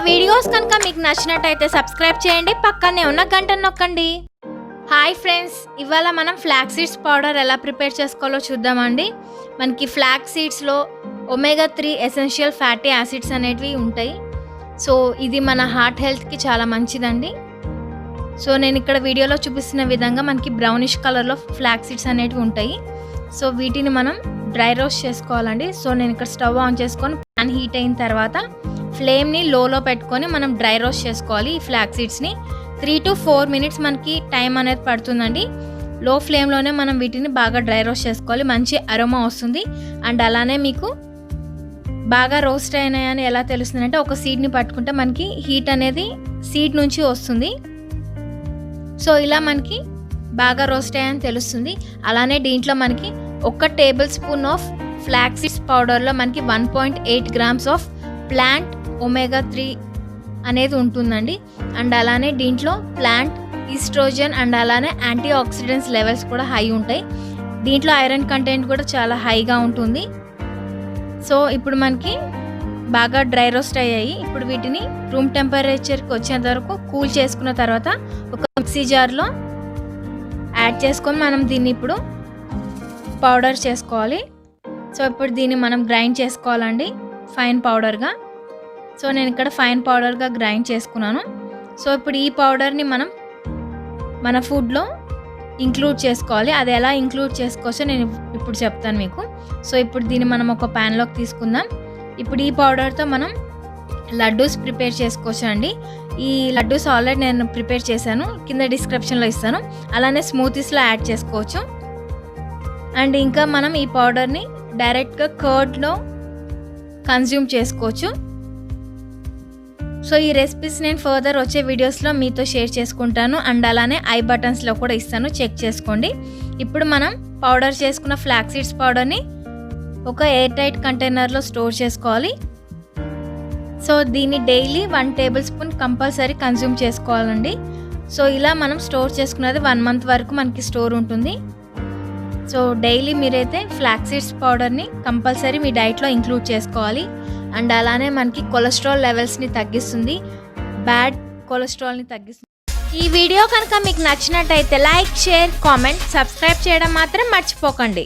Videos కనుక మీకు నచ్చినట్టయితే సబ్స్క్రైబ్ చేయండి, పక్కనే ఉన్న గంటను నొక్కండి. హాయ్ ఫ్రెండ్స్, ఇవాళ మనం ఫ్లాక్స్ సీడ్స్ పౌడర్ ఎలా ప్రిపేర్ చేసుకోవాలో చూద్దామండి. మనకి ఫ్లాక్స్ సీడ్స్లో omega-3 ఎసెన్షియల్ ఫ్యాటీ యాసిడ్స్ అనేటివి ఉంటాయి. సో ఇది మన హార్ట్ హెల్త్కి చాలా మంచిదండి. సో నేను ఇక్కడ వీడియోలో చూపిస్తున్న విధంగా మనకి బ్రౌనిష్ కలర్లో ఫ్లాక్స్ సీడ్స్ అనేటివి ఉంటాయి. సో వీటిని మనం డ్రై రోస్ట్ చేసుకోవాలండి. సో నేను ఇక్కడ స్టవ్ ఆన్ చేసుకొని ప్యాన్ హీట్ అయిన తర్వాత ఫ్లేమ్ని లోలో పెట్టుకొని మనం డ్రై రోస్ట్ చేసుకోవాలి. ఈ ఫ్లాక్స్ సీడ్స్ని 3 to 4 minutes మనకి టైం అనేది పడుతుందండి. లో ఫ్లేమ్లోనే మనం వీటిని బాగా డ్రై రోస్ట్ చేసుకోవాలి. మంచి అరోమా వస్తుంది. అండ్ అలానే మీకు బాగా రోస్ట్ అయినాయని ఎలా తెలుస్తుందంటే ఒక సీడ్ని పట్టుకుంటే మనకి హీట్ అనేది సీడ్ నుంచి వస్తుంది. సో ఇలా మనకి బాగా రోస్ట్ అయ్యాయని తెలుస్తుంది. అలానే దీంట్లో మనకి 1 tablespoon of flax seeds పౌడర్లో మనకి 1.8 grams ఆఫ్ ప్లాంట్ omega-3 అనేది ఉంటుందండి. అండ్ అలానే దీంట్లో ప్లాంట్ ఈస్ట్రోజన్ అండ్ అలానే యాంటీ ఆక్సిడెంట్స్ లెవెల్స్ కూడా హై ఉంటాయి. దీంట్లో ఐరన్ కంటెంట్ కూడా చాలా హైగా ఉంటుంది. సో ఇప్పుడు మనకి బాగా డ్రై రోస్ట్ అయ్యాయి. ఇప్పుడు వీటిని రూమ్ టెంపరేచర్కి వచ్చేంత వరకు కూల్ చేసుకున్న తర్వాత ఒక మిక్సీ జార్లో యాడ్ చేసుకొని మనం దీన్ని ఇప్పుడు పౌడర్ చేసుకోవాలి. సో ఇప్పుడు దీన్ని మనం గ్రైండ్ చేసుకోవాలండి ఫైన్ పౌడర్గా. సో నేను ఇక్కడ ఫైన్ పౌడర్గా గ్రైండ్ చేసుకున్నాను. సో ఇప్పుడు ఈ పౌడర్ని మనం మన ఫుడ్లో ఇంక్లూడ్ చేసుకోవాలి. అది ఎలా ఇంక్లూడ్ చేసుకోవచ్చో నేను ఇప్పుడు చెప్తాను మీకు. సో ఇప్పుడు దీన్ని మనం ఒక ప్యాన్లోకి తీసుకుందాం. ఇప్పుడు ఈ పౌడర్తో మనం లడ్డూస్ ప్రిపేర్ చేసుకోవచ్చు అండి. ఈ లడ్డూస్ ఆల్రెడీ నేను ప్రిపేర్ చేశాను, కింద డిస్క్రిప్షన్లో ఇస్తాను. అలానే స్మూతీస్లో యాడ్ చేసుకోవచ్చు. అండ్ ఇంకా మనం ఈ పౌడర్ని డైరెక్ట్గా కర్డ్లో కన్జ్యూమ్ చేసుకోవచ్చు. సో ఈ రెసిపీస్ నేను ఫర్దర్ వచ్చే వీడియోస్లో మీతో షేర్ చేసుకుంటాను. అండ్ అలానే ఐ బటన్స్లో కూడా ఇస్తాను, చెక్ చేసుకోండి. ఇప్పుడు మనం పౌడర్ చేసుకున్న ఫ్లాక్స్ సీడ్స్ పౌడర్ని ఒక ఎయిర్ టైట్ కంటైనర్లో స్టోర్ చేసుకోవాలి. సో దీన్ని daily 1 table spoon compulsory consume చేసుకోవాలండి. సో ఇలా మనం స్టోర్ చేసుకున్నది 1 month వరకు మనకి స్టోర్ ఉంటుంది. సో డైలీ మీరైతే ఫ్లాక్స్ సీడ్స్ పౌడర్ని కంపల్సరీ మీ డైట్లో ఇంక్లూడ్ చేసుకోవాలి. అండ్ అలానే మనకి కొలెస్ట్రాల్ లెవెల్స్ని తగ్గిస్తుంది, బ్యాడ్ కొలెస్ట్రాల్ని తగ్గిస్తుంది. ఈ వీడియో కనుక మీకు నచ్చినట్టయితే లైక్, షేర్, కామెంట్, సబ్స్క్రైబ్ చేయడం మాత్రం మర్చిపోకండి.